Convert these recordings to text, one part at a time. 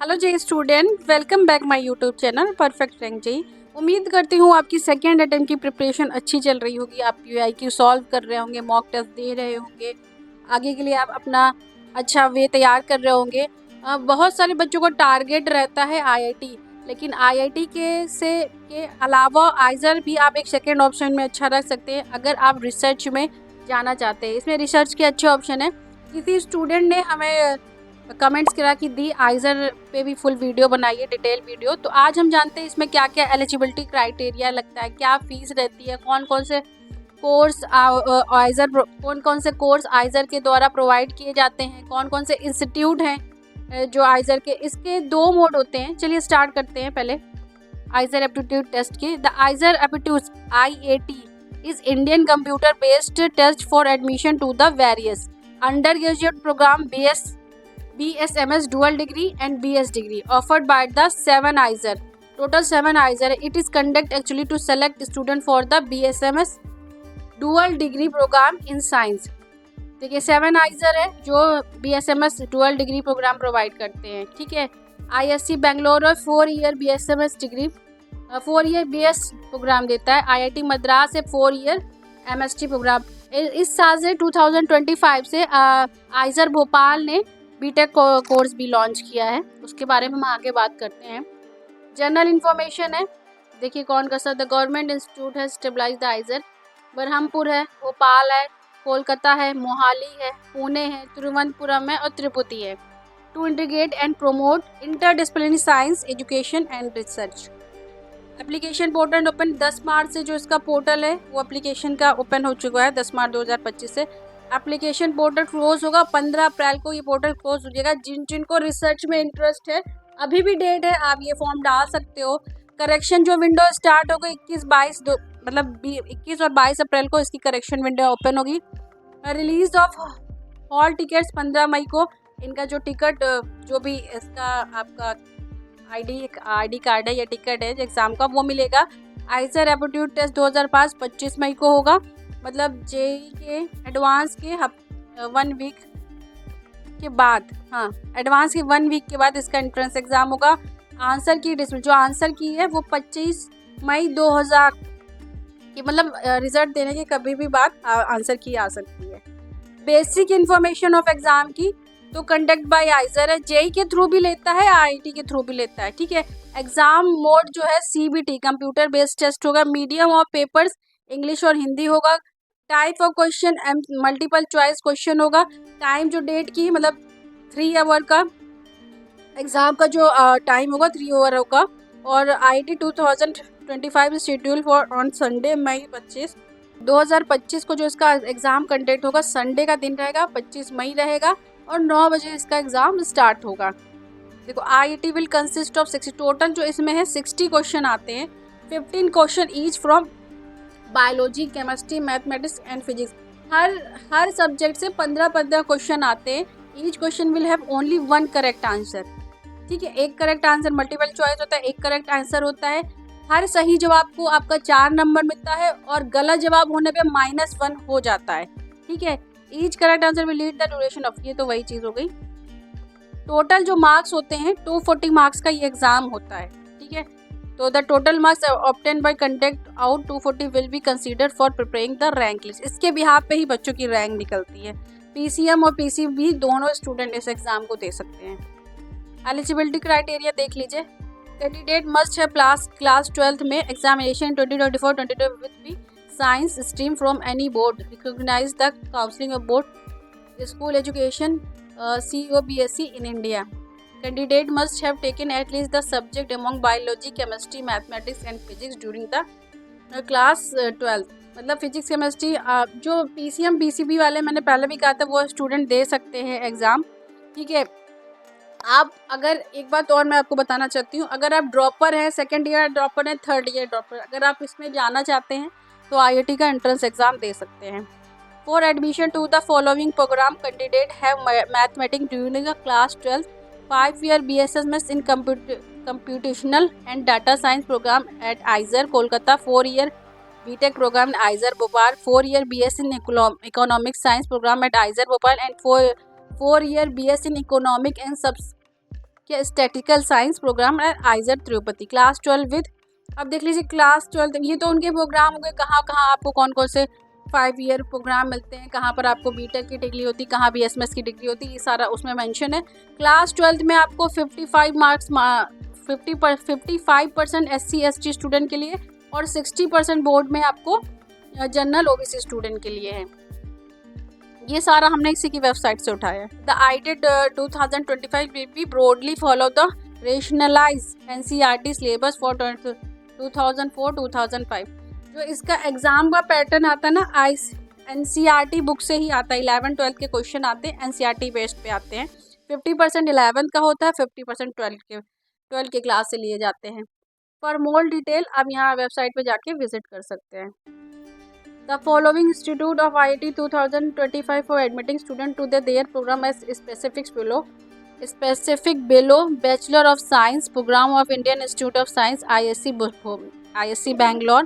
Hello जी student, welcome back my YouTube channel perfect rank जी। उम्मीद करती हूँ आपकी सेकेंड अटेम्प्ट की प्रिपरेशन अच्छी चल रही होगी। आप पीआईक्यू सॉल्व कर रहे होंगे, मॉक टेस्ट दे रहे होंगे, आगे के लिए आप अपना अच्छा वे तैयार कर रहे होंगे। बहुत सारे बच्चों को टारगेट रहता है आईआईटी, लेकिन आईआईटी के अलावा आइजर भी आप एक सेकेंड ऑप्शन में अच्छा रख सकते हैं अगर आप रिसर्च में जाना चाहते हैं। इसमें रिसर्च के अच्छे ऑप्शन है। किसी स्टूडेंट ने हमें कमेंट्स करा कि दी आइजर पे भी फुल वीडियो बनाइए, डिटेल वीडियो। तो आज हम जानते हैं इसमें क्या क्या एलिजिबिलिटी क्राइटेरिया लगता है, क्या फीस रहती है, कौन कौन से कोर्स आइजर के द्वारा प्रोवाइड किए जाते हैं, कौन कौन से इंस्टीट्यूट हैं जो आइजर के। इसके 2 मोड होते हैं। चलिए स्टार्ट करते हैं पहले आइजर एप्टीट्यूड टेस्ट के। The IISER aptitude IAT is Indian computer based test for admission to the various undergraduate programme BSMS dual degree and BS degree offered by the 7 ISER. Total 7 ISER. It is conduct actually to select student for the BSMS dual degree program in science. देखिए 7 ISER है जो BSMS dual degree program provide करते हैं। ठीक है, ISC Bangalore 4 year BSMS degree 4 year BS programme देता है। IIT Madras है 4 ईयर MST प्रोग्राम। इस साल से 2025 से आइजर भोपाल ने बीटेक कोर्स भी लॉन्च किया है, उसके बारे में हम आगे बात करते हैं। जनरल इन्फॉर्मेशन है, देखिए कौन कर सकता है। गवर्नमेंट इंस्टीट्यूट है स्टेबलाइज द आइजर, बरहमपुर है, भोपाल है, कोलकाता है, मोहाली है, पुणे है, तिरुवनंतपुरम है और त्रिपुटी है। To integrate and promote interdisciplinary science education and research. Application portal open 10 March से, जो इसका पोर्टल है वो एप्लीकेशन का ओपन हो चुका है 10 मार्च 2025 से। एप्लीकेशन पोर्टल क्लोज होगा 15 अप्रैल को, ये पोर्टल क्लोज हो जाएगा। जिनको रिसर्च में इंटरेस्ट है, अभी भी डेट है, आप ये फॉर्म डाल सकते हो। करेक्शन जो विंडो स्टार्ट होगी 21 और 22 अप्रैल को इसकी करेक्शन विंडो ओपन होगी। रिलीज ऑफ हॉल टिकट्स 15 मई को। इनका जो टिकट जो भी इसका आपका आईडी कार्ड है या टिकट है एग्ज़ाम का, वो मिलेगा। आइजर एप्टीट्यूड टेस्ट 2005 25 मई को होगा, मतलब जेई के एडवांस के 1 वीक के बाद, हाँ एडवांस के 1 वीक के बाद इसका एंट्रेंस एग्ज़ाम होगा। आंसर की जो आंसर की है वो 25 मई 2000 की, मतलब रिजल्ट देने के कभी भी बाद आंसर की आ सकती है। बेसिक इन्फॉर्मेशन ऑफ एग्ज़ाम की तो कंडक्ट बाय आइजर है, जेई के थ्रू भी लेता है, आईआईटी के थ्रू भी लेता है। ठीक है, एग्जाम मोड जो है CBT कंप्यूटर बेस्ड टेस्ट होगा। मीडियम ऑफ पेपर्स इंग्लिश और हिंदी होगा। Type of question multiple choice question होगा। टाइम जो डेट की मतलब 3 आवर का एग्जाम का जो टाइम होगा 3 आवर होगा। और IIT 2025 schedule for on Sunday May 2025 को जो इसका एग्ज़ाम कंडक्ट होगा संडे का दिन रहेगा, 25 मई रहेगा और 9 बजे इसका एग्ज़ाम स्टार्ट होगा। देखो IIT will consist of 60, total जो इसमें है 60 क्वेश्चन आते हैं। 15 question each from biology, chemistry, mathematics and physics. Her subject से 15 क्वेश्चन आते हैं। Each question will have only 1 correct answer. ठीक है, एक करेक्ट आंसर, मल्टीपल चॉइस होता है, एक करेक्ट आंसर होता है। हर सही जवाब को आपका 4 नंबर मिलता है और गलत जवाब होने पे -1 हो जाता है। ठीक है, each correct answer will lead the duration of, ये तो वही चीज़ हो गई। टोटल जो मार्क्स होते हैं 240 मार्क्स का ये एग्ज़ाम होता है। ठीक है, तो the total marks obtain by conduct out 240 will be considered for preparing the rank list. इसके बिहाफ पे ही बच्चों की रैंक निकलती है। PCM और PCB दोनों स्टूडेंट इस एग्ज़ाम को दे सकते हैं। एलिजिबिलिटी क्राइटेरिया देख लीजिए। कैंडिडेट मस्ट है क्लास 12th में examination 2024-22 with B science stream from any board recognise the counselling of board school education COBSE in India. Candidate must have taken at least the subject among biology, chemistry, mathematics and physics during the class 12th. मतलब physics chemistry जो PCM PCB वाले मैंने पहले भी कहा था वो student they सकते हैं एग्ज़ाम। ठीक है, आप अगर एक बात और मैं आपको बताना चाहती हूँ, अगर आप ड्रॉपर हैं, 2nd ईयर ड्रॉपर हैं, 3rd ईयर ड्रॉपर, अगर आप इसमें जाना चाहते हैं तो IIT का एंट्रेंस एग्ज़ाम दे सकते हैं। For admission to the following program, candidate have mathematics during a class 12, 5-year BSMS in computational and data science program at IISER Kolkata, 4-year BTech program at IISER Bhopal, 4-year BS in economic science program at IISER Bhopal and 4-year BS in economic and क्या statistical science programme at IISER Tirupati. Class 12 with, अब देख लीजिए class 12, ये तो उनके programme हो गए, कहाँ कहाँ आपको कौन कौन से 5 ईयर प्रोग्राम मिलते हैं, कहाँ पर आपको बीटेक की डिग्री होती है, कहाँ BSMS की डिग्री होती है, ये सारा उसमें मेंशन है। क्लास 12 में आपको 55 मार्क्स 55% SC ST स्टूडेंट के लिए और 60% बोर्ड में आपको जनरल OBC स्टूडेंट के लिए है। ये सारा हमने इसी की वेबसाइट से उठाया है। The IAT 2025 will be broadly follow the rationalize NCERT syllabus for 2004-2005। जो इसका एग्जाम का पैटर्न आता है ना, NCERT बुक से ही आता है। 11-12 के क्वेश्चन आते हैं NCERT बेस्ड पे आते हैं। 50% 11th का होता है, 50% 12 के क्लास से लिए जाते हैं। फॉर मोर डिटेल आप यहाँ वेबसाइट पे जाके विजिट कर सकते हैं। The following Institute of IIT 2025 for admitting student to their program as specific below. Specific below: Bachelor of Science program of Indian Institute of Science ISC Bangalore,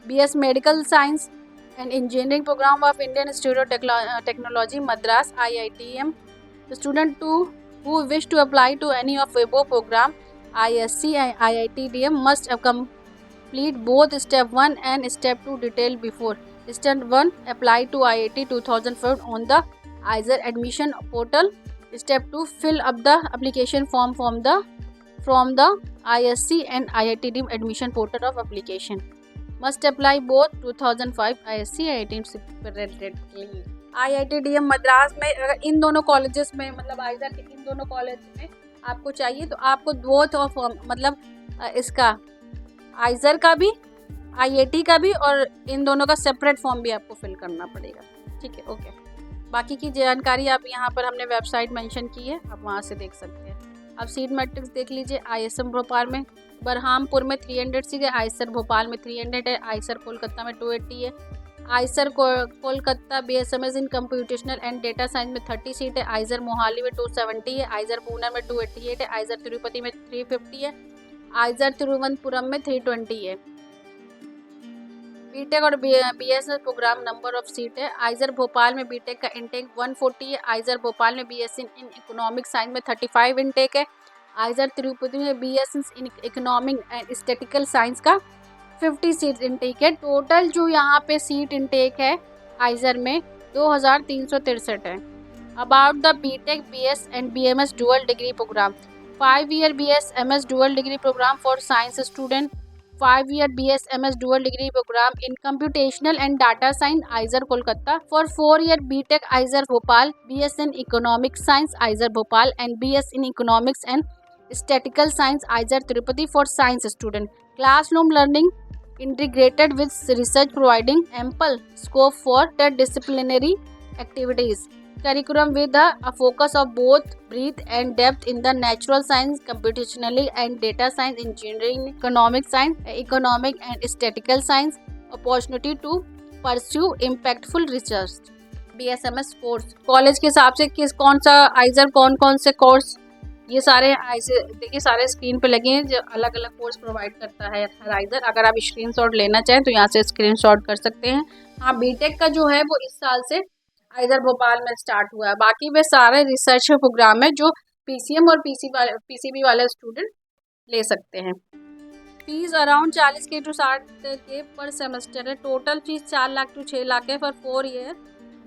BS Medical Science and Engineering program of Indian Institute of Technology Madras IITM. The student who wish to apply to any of above program ISC and IITDM must complete both step 1 and step 2 detailed before. Step 1 apply to IIT 2005 on the ISER admission portal. Step 2 fill up the application form from the ISC and IITDM admission portal of application. Must apply both 2005 ISC IIT separately. IITDM Madras में अगर इन दोनों colleges में, मतलब आइजर के इन दोनों college में आपको चाहिए तो आपको बोथ ऑफ मतलब इसका आइजर का भी IIT का भी और इन दोनों का सेपरेट फॉर्म भी आपको फिल करना पड़ेगा। ठीक है, ओके। बाकी की जानकारी आप यहाँ पर हमने वेबसाइट मेंशन की है, आप वहाँ से देख सकते हैं। अब सीट मैट्रिक्स देख लीजिए। ISM भोपाल में बरहामपुर में 300 सीट है, आइसर भोपाल में 300 है, आइसर कोलकाता में 280 है, Eicher Kolkata BSMS in computational and data science में 30 सीट है, आइजर मोहाली में 270 है, आइजर पूना में 288 है, आइजर तिरुपति में 350 है, आइजर तिरुवनंतपुरम में 320 है। बीटेक और BSS programme number of seat है। आइजर भोपाल में बीटेक का इंटेक 140 है, आइजर भोपाल में BSc इन इकोनॉमिक साइंस में 35 इंटेक है, आइजर तिरुपति में BSc in economic and statistical science का 50 सीट इंटेक है। टोटल जो यहाँ पे सीट इंटेक है आइजर में 2363 है। About the BTech BS and BMS dual degree programme, 5 year BSMS dual degree programme for science student, 5 year BSMS dual degree program in computational and data science ISER Kolkata, for 4 year BTech ISER Bhopal, BS in economic science ISER Bhopal and BS in economics and statistical science ISER Tirupati for science student. Classroom learning integrated with research providing ample scope for interdisciplinary activities. Curriculum with a focus of both breadth and depth in the natural science, computationally and data science, engineering, economic science, economic and statistical science. Opportunity to pursue impactful research. BSMS course college के हिसाब से किस कौन सा आइजर कौन से course, ये सारे देखिए सारे स्क्रीन पे लगे हैं जो अलग अलग कोर्स प्रोवाइड करता है हर आइजर। अगर आप स्क्रीनशॉट लेना चाहें तो यहाँ से स्क्रीनशॉट कर सकते हैं। हाँ, बीटेक का जो है वो इस साल से आइजर भोपाल में स्टार्ट हुआ है। बाकी वे सारे रिसर्च प्रोग्राम है जो PCM और PCB वाले स्टूडेंट ले सकते हैं। Fees around 40K to 60K पर सेमेस्टर है। Total fees 4 lakh to 6 lakh है फॉर 4 ईयर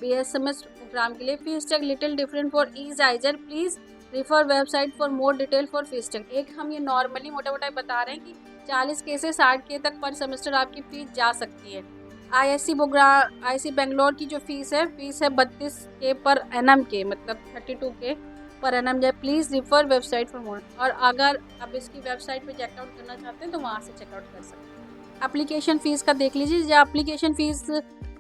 BSMS प्रोग्राम के लिए। Fees take little different for each IISER, please refer website for more detail for fees take. एक हम ये नॉर्मली मोटा बता रहे हैं कि 40K से 60K तक पर सेमेस्टर आपकी फीस जा सकती है। IISc बेंगलोर की जो फीस है 32K पर एनम के, मतलब 32K पर एनम जाए। प्लीज़ रिफर वेबसाइट फॉर मोर। और अगर आप इसकी वेबसाइट पे चेकआउट करना चाहते हैं तो वहाँ से चेकआउट कर सकते हैं। एप्लीकेशन फ़ीस का देख लीजिए। Application fees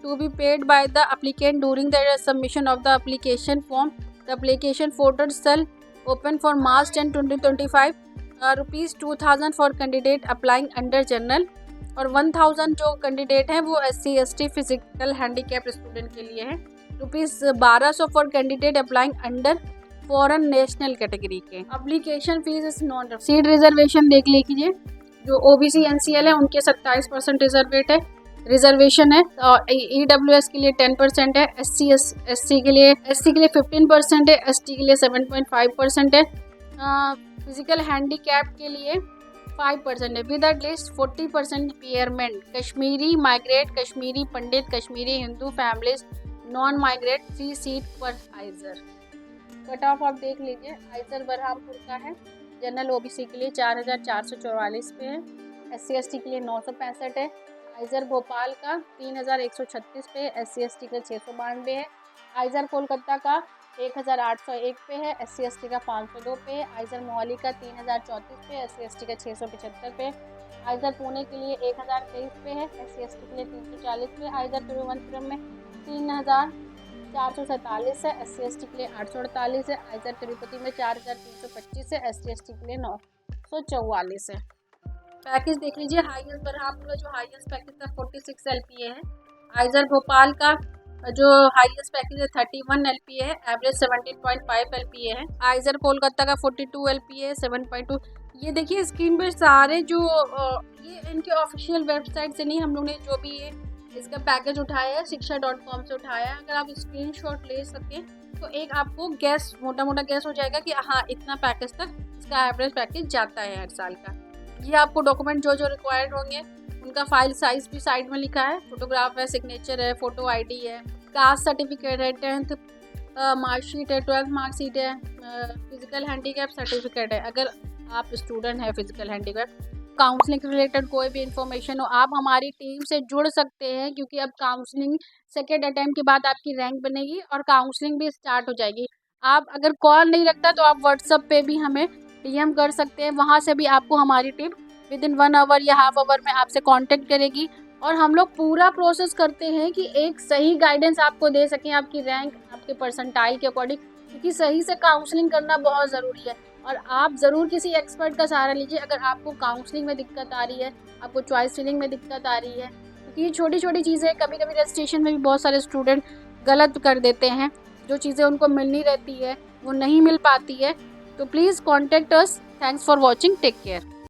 to be paid by the applicant during the submission of the application form. The application portal shall open for March 10, 2025। ₹2000 for candidate applying under general और 1000 जो कैंडिडेट हैं वो SC ST physical handicap student के लिए है। ₹1200 for candidate applying under foreign national category के। Application fee is non. Seat reservation देख लीजिए। जो OBC NCL है उनके 27% रिजर्वेशन है और EWS के लिए 10% है, SC के लिए 15% है, ST के लिए 7.5% है, फिजिकल हैंडीकैप के लिए 5% है। With at least 40% impairment, Kashmiri migrate, Kashmiri Pandit, Kashmiri Hindu families, non migrate 3 seat पर आइजर। कट ऑफ आप देख लीजिए। आइजर बरहामपुर का है, जनरल ओबीसी के लिए 4444 पे है, SC/ST के लिए 965 है। आइजर भोपाल का 3136 पे, SC/ST का 692 है। आइजर कोलकाता का 1801 पे है, SC/ST का 502 पे। आइजर मोहाली का 3034 पे, SC/ST का 675 पे। आइजर पुणे के लिए 1023 पे है, SC/ST के लिए 340 पे। आइजर तिरुवनंतपुरम में 3447 है, SC/ST के लिए 848 है। आइजर तिरुपति में 4325 है, SC/ST के लिए 944 है। पैकेज देख लीजिए। हाईएस्ट बरहामपुर जो हाईएस्ट पैकेज था 46 LPA है। आइजर भोपाल का जो हाईएस्ट पैकेज है 31 LPA है, एवरेज 17.5 LPA है। आइजर कोलकाता का 42 LPA है, 7.2। ये देखिए स्क्रीन पर सारे जो ये इनके ऑफिशियल वेबसाइट से नहीं, हम लोग ने जो भी ये इसका पैकेज उठाया है shiksha.com से उठाया है। अगर आप स्क्रीनशॉट ले सकें तो एक आपको गैस मोटा मोटा गैस हो जाएगा कि हाँ इतना पैकेज तक इसका एवरेज पैकेज जाता है हर साल का। ये आपको डॉक्यूमेंट जो जो रिक्वायर्ड होंगे उनका फाइल साइज भी साइड में लिखा है, फोटोग्राफ है, सिग्नेचर है, फोटो आईडी है, कास्ट सर्टिफिकेट है, 10th मार्कशीट है, 12th मार्कशीट है, फिजिकल हैंडीकैप सर्टिफिकेट है। अगर आप स्टूडेंट है फिजिकल हैंडीकैप, काउंसलिंग से रिलेटेड कोई भी इंफॉर्मेशन हो, आप हमारी टीम से जुड़ सकते हैं, क्योंकि अब काउंसलिंग सेकेंड अटैम्प्ट के बाद आपकी रैंक बनेगी और काउंसलिंग भी स्टार्ट हो जाएगी। आप अगर कॉल नहीं लगता तो आप व्हाट्सएप पे भी हमें DM कर सकते हैं, वहाँ से भी आपको हमारी टीम विद इन 1 आवर या हाफ आवर में आपसे कांटेक्ट करेगी। और हम लोग पूरा प्रोसेस करते हैं कि एक सही गाइडेंस आपको दे सकें आपकी रैंक आपके परसेंटाइल के अकॉर्डिंग, क्योंकि सही से काउंसलिंग करना बहुत ज़रूरी है। और आप ज़रूर किसी एक्सपर्ट का सहारा लीजिए अगर आपको काउंसलिंग में दिक्कत आ रही है, आपको चॉइस फिलिंग में दिक्कत आ रही है, क्योंकि ये छोटी छोटी चीज़ें कभी कभी रजिस्ट्रेशन में भी बहुत सारे स्टूडेंट गलत कर देते हैं, जो चीज़ें उनको मिलनी रहती है वो नहीं मिल पाती है। तो please contact us. Thanks for watching, take care.